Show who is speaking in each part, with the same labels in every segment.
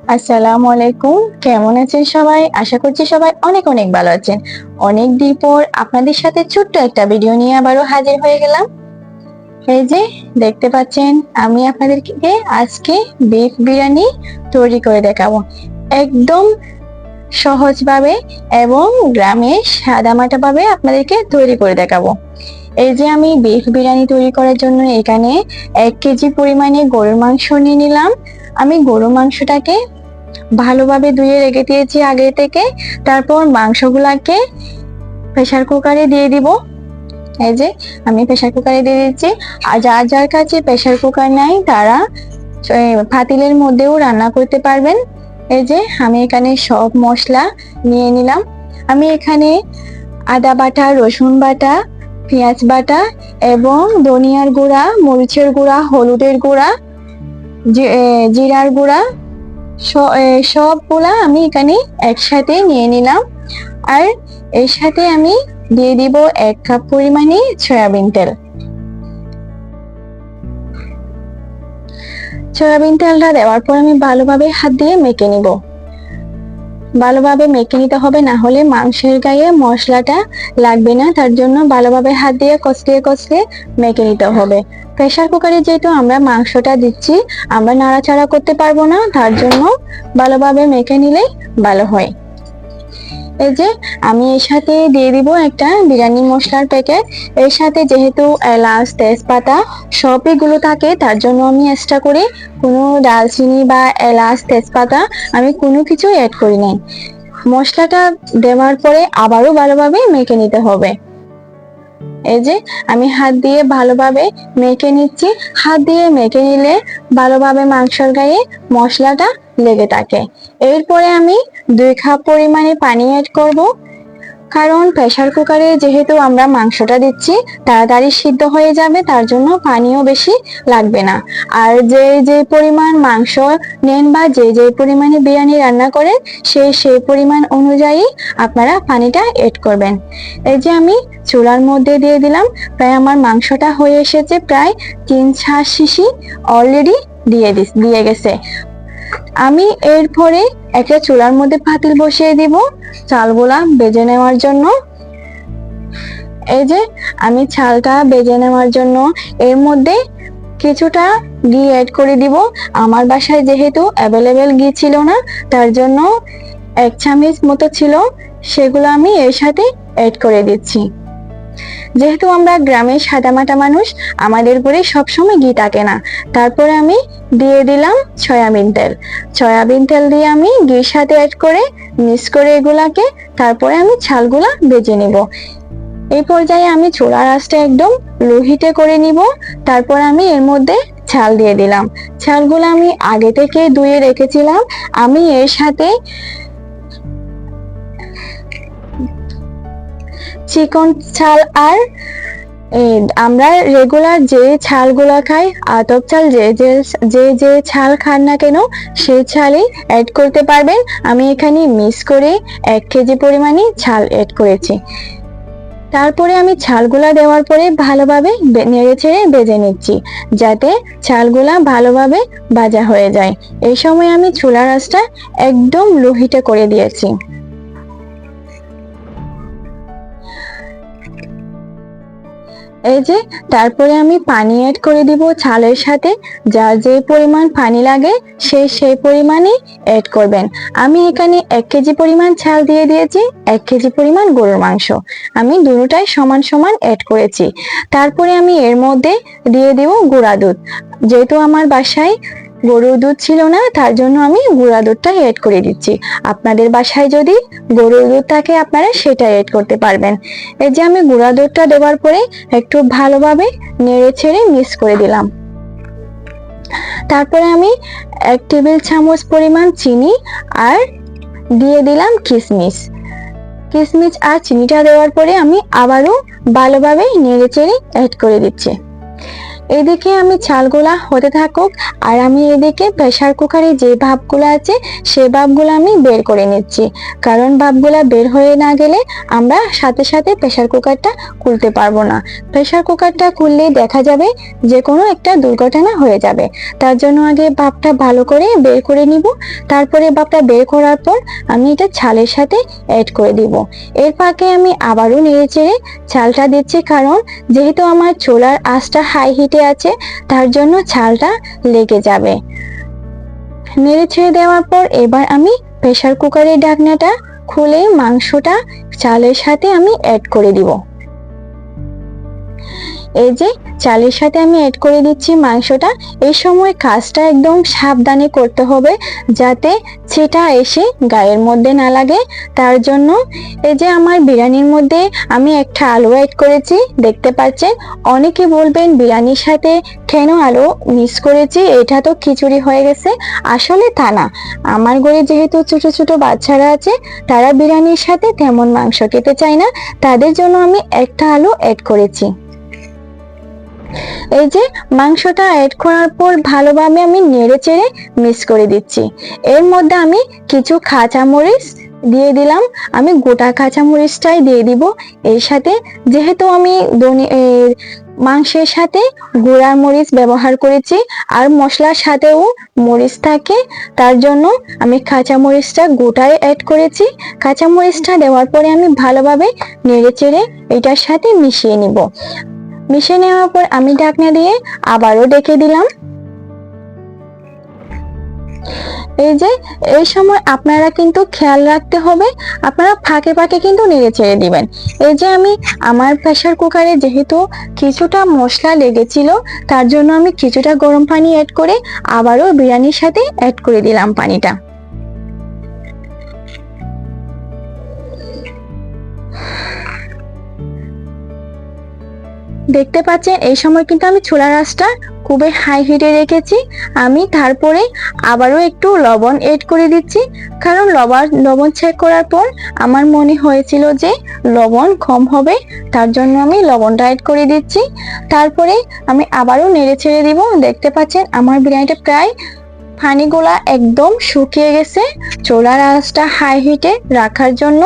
Speaker 1: আসসালামু আলাইকুম। কেমন আছেন সবাই? আশা করছি সবাই অনেক অনেক ভালো আছেন। অনেক দিন পর আপনাদের সাথে ছোট্ট একটা ভিডিও নিয়ে আবারও হাজির হয়ে গেলাম। এই যে দেখতে পাচ্ছেন, আমি আপনাদেরকে আজকে বিফ বিরিয়ানি তৈরি করে দেখাবো। একদম সহজভাবে এবং গ্রামে সাদামাটা ভাবে আপনাদেরকে তৈরি করে দেখাবো। এই যে আমি বিফ বিরিয়ানি তৈরি করার জন্য এখানে 1 কেজি পরিমাণে গরুর মাংস নিয়ে নিলাম। আমি গরুর মাংসটাকে ভালোভাবে ধুয়ে রেখে দিয়েছি আগে থেকে। তারপর মাংসগুলাকে প্রেসার কুকারে দিয়ে দিব। এই যে আমি প্রেসার কুকারে দিয়ে দিচ্ছি। আর যার যার কাছে প্রেসার কুকার নাই তারা পাতিলের মধ্যেও রান্না করতে পারবেন। এই যে আমি এখানে সব মশলা নিয়ে নিলাম। আমি এখানে আদা বাটা, রসুন বাটা, পেঁয়াজ বাটা এবং ধনিয়ার গুঁড়া, মরিচের গুঁড়া, হলুদের গুঁড়া, জিরার গুঁড়া সবগুলা আমি এখানে একসাথে নিয়ে নিলাম। আর এর সাথে আমি দিয়ে দিব 1 কাপ পরিমাণে সয়াবিন তেল। সয়াবিন তেলটা দেওয়ার পর আমি ভালোভাবে হাত দিয়ে মেখে নিব। ভালোভাবে মেখে নিতে হবে, না হলে মাংসের গায়ে মশলাটা লাগবে না। তার জন্য ভালোভাবে হাত দিয়ে কষলিয়ে কষলিয়ে মেখে নিতে হবে। প্রেসার কুকারে যেহেতু আমরা মাংসটা দিচ্ছি, আমরা নাড়াচাড়া করতে পারবো না, তার জন্য ভালোভাবে মেখে নিলেই ভালো হয়। এই যে আমি এর সাথে দিয়ে দিব একটা বিরিয়ানি মশলার প্যাকেট। এর সাথে যেহেতু এলাচ, তেজপাতা সবগুলো থাকে, তার জন্য আমি এক্সট্রা করে কোনো দারচিনি বা এলাচ, তেজপাতা আমি কোনো কিছু অ্যাড করি নাই। মশলাটা দেওয়ার পরে আবারও ভালোভাবে মেখে নিতে হবে। এই যে আমি হাত দিয়ে ভালোভাবে মেখে নিচ্ছি। হাত দিয়ে মেখে নিলে ভালোভাবে মাংসের গায়ে মশলাটা লেগে থাকে। এরপরে আমি 2 কাপ পরিমাণে পানি অ্যাড করব, কারণ প্রেসার কুকারে যেহেতু আমরা মাংসটা দিচ্ছি তাড়াতাড়ি সিদ্ধ হয়ে যাবে, তার জন্য পানিও বেশি লাগবে না। আর যে পরিমাণ মাংস নেন বা যে পরিমাণে বিরিয়ানি রান্না করেন সেই পরিমাণ অনুযায়ী আপনারা পানিটা এড করবেন। এই যে আমি চুলার মধ্যে দিয়ে দিলাম। প্রায় আমার মাংসটা হয়ে এসেছে, প্রায় 3/4 শিশি অলরেডি দিয়ে গেছে। আমি এরপরে একটা চুলার মধ্যে পাতিল বসিয়ে দিব চালগুলা বেজে নেওয়ার জন্য। এই যে আমি চালটা বেজে নেওয়ার জন্য এর মধ্যে কিছুটা ঘি অ্যাড করে দিব। আমার বাসায় যেহেতু অ্যাভেলেবেল ঘি ছিল না, তার জন্য 1 চামচ মতো ছিল, সেগুলো আমি এর সাথে অ্যাড করে দিচ্ছি। যেহেতু আমরা গ্রামের সাদামাটা মানুষ, আমাদের ঘরে সবসময় ঘি থাকে না। তারপরে আমি দিয়ে দিলাম সয়াবিন তেল। সয়াবিন তেল দিয়ে আমি ঘির সাথে অ্যাড করে মিক্স করে এগুলাকে তারপরে আমি চালগুলা ভেজে নিব। এই পর্যায়ে আমি চুলার আঁচটা একদম লো হিটে করে নিব। তারপর আমি এর মধ্যে চাল দিয়ে দিলাম। চালগুলো আমি আগে থেকে ধুয়ে রেখেছিলাম। আমি এর সাথে চিকন চাল আর আমরা রেগুলার যে চালগুলা খাই, আতপ চাল, যে চাল খান না কেন সেই চালই অ্যাড করতে পারবেন। আমি এখানে মিক্স করে 1 কেজি পরিমাণে চাল অ্যাড করেছি। তারপরে আমি চালগুলা দেওয়ার পরে ভালোভাবে নেড়ে ছেড়ে ভেজে নিচ্ছি, যাতে চালগুলা ভালোভাবে ভাজা হয়ে যায়। এই সময় আমি চুলার আঁচটা একদম লো হিটে করে দিয়েছি। এই যে তারপরে আমি পানি অ্যাড করে দিব চালের সাথে। যার যে পরিমাণ পানি লাগে সেই পরিমাণে অ্যাড করবেন। আমি এখানে 1 কেজি পরিমাণ চাল দিয়ে দিয়েছি, 1 কেজি পরিমাণ গরুর মাংস আমি দুটোটাই সমান সমান অ্যাড করেছি। তারপরে আমি এর মধ্যে দিয়ে দিব গুঁড়া দুধ। যেহেতু আমার বাসায় গরুর দুধ ছিল না, তার জন্য আমি গুঁড়া দুধটা অ্যাড করে দিচ্ছি। আপনাদের বাসায় যদি গরুর দুধ থাকে আপনারা সেটা অ্যাড করতে পারবেন। এই যে আমি গুঁড়া দুধটা দেওয়ার পরে একটু ভালোভাবে নেড়ে ছেড়ে মিক্স করে দিলাম। তারপরে আমি 1 টেবিল চামচ পরিমাণ চিনি আর দিয়ে দিলাম কিশমিশ। কিশমিশ আর চিনিটা দেওয়ার পরে আমি আবারও ভালোভাবে নেড়ে চেড়ে অ্যাড করে দিচ্ছি। এদিকে আমি চালগুলা হতে থাকুক, আর আমি এদিকে প্রেসার কুকারে যে ভাপগুলো আছে সেই ভাপগুলো আমি বের করে নিচ্ছি, কারণ ভাপগুলা বের হয়ে না গেলে আমরা সাথে সাথে প্রেসার কুকারটা খুলতে পারবো না। প্রেসার কুকারটা খুললে দেখা যাবে যে কোনো একটা দুর্ঘটনা হয়ে যাবে। তার জন্য আগে ভাপটা ভালো করে বের করে নিব। তারপরে ভাপটা বের করার পর আমি এটা চালের সাথে অ্যাড করে দিব। এর ফাঁকে আমি আবারও নেড়ে চেড়ে চালটা দিচ্ছি, কারণ যেহেতু আমার চুলার আঁচটা হাই হিটে আছে তার জন্য চালটা লেগে যাবে। নেড়ে ছেড়ে দেওয়ার পর এবার আমি প্রেসার কুকারের ঢাকনাটা খুলে মাংসটা চালের সাথে আমি অ্যাড করে দিব। এই যে চালের সাথে আমি অ্যাড করে দিচ্ছি মাংসটা। এই সময় কাজটা একদম সাবধানে করতে হবে যাতে সেটা এসে গায়ের মধ্যে না লাগে। তার জন্য এই যে আমার বিরিয়ানির মধ্যে আমি একটা আলু অ্যাড করেছি, দেখতে পাচ্ছেন। অনেকে বলবেন বিরিয়ানির সাথে কেন আলু মিক্স করেছি, এটা তো খিচুড়ি হয়ে গেছে। আসলে তা না, আমার ঘরে যেহেতু ছোট ছোট বাচ্চারা আছে, তারা বিরিয়ানির সাথে তেমন মাংস খেতে চায় না, তাদের জন্য আমি একটা আলু অ্যাড করেছি। এই যে মাংসটা অ্যাড করার পর ভালোভাবে আমি নেড়ে চেড়ে মিক্স করে দিচ্ছি। এর মধ্যে আমি কিছু কাঁচামরিচ দিয়ে দিলাম, আমি গোটা কাঁচামরিচটাই দিয়ে দিব এর সাথে। যেহেতু আমি মাংসের সাথে গুঁড়া মরিচ ব্যবহার করেছি আর মশলার সাথেও মরিচ থাকে, তার জন্য আমি কাঁচামরিচটা গোটায় অ্যাড করেছি। কাঁচামরিচটা দেওয়ার পরে আমি ভালোভাবে নেড়ে চেড়ে এটার সাথে মিশিয়ে নিব। মিশিয়ে নেওয়ার পর আমি ঢাকনা দিয়ে আবারও ডেকে দিলাম। এই যে এই সময় আপনারা কিন্তু খেয়াল রাখতে হবে, আপনারা ফাঁকে ফাঁকে কিন্তু নেড়ে ছেড়ে দিবেন। এই যে আমি আমার প্রেসার কুকারে যেহেতু কিছুটা মশলা লেগেছিল, তার জন্য আমি কিছুটা গরম পানি অ্যাড করে আবারও বিরিয়ানির সাথে অ্যাড করে দিলাম পানিটা। দেখতে পাচ্ছেন এই সময় কিন্তু আমি চুলার আঁচটা খুবই হাই হিটে রেখেছি। আমি তারপরে আবারও একটু লবণ এড করে দিচ্ছি, কারণ লবণ চেক করার পর আমার মনে হয়েছিল যে লবণ কম হবে, তার জন্য আমি লবণটা এড করে দিচ্ছি। তারপরে আমি আবারও নেড়ে ছেড়ে দিব। দেখতে পাচ্ছেন আমার বিরিয়ানিটা প্রায় পানিগুলা একদম শুকিয়ে গেছে চুলার আঁচটা হাই হিটে রাখার জন্য।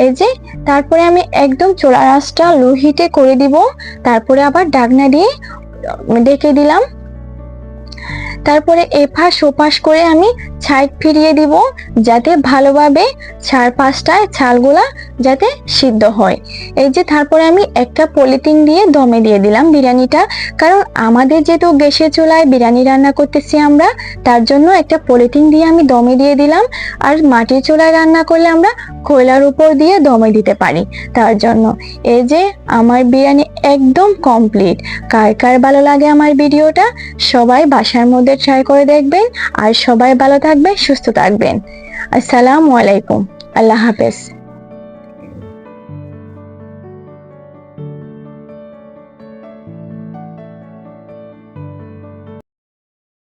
Speaker 1: এই যে তারপরে আমি একদম চুলার আঁচটা লো হিটে করে দিব। তারপরে আবার ঢাকনা দিয়ে ঢেকে দিলাম। তারপরে এপাশ ওপাশ করে আমি সাইড ফিরিয়ে দিব, যাতে ভালোভাবে চারপাশটায় চালগুলা যাতে সিদ্ধ হয়। এই যে তারপরে আমি একটা পলিথিন দিয়ে দমে দিয়ে দিলাম বিরিয়ানিটা, কারণ আমাদের যেহেতু গ্যাসের চুলায় বিরিয়ানি রান্না করতেছি আমরা, তার জন্য একটা পলিথিন দিয়ে আমি দমে দিয়ে দিলাম। আর মাটির চুলায় রান্না করলে আমরা কয়লার উপর দিয়ে দমে দিতে পারি, তার জন্য। এই যে আমার বিরিয়ানি একদম কমপ্লিট। কার কার ভালো লাগে আমার ভিডিওটা, সবাই বাসার মধ্যে ট্রাই করে দেখবেন। আর সবাই ভালো থাকবেন, সুস্থ থাকবেন। আসসালামু আলাইকুম, আল্লাহ হাফেজ।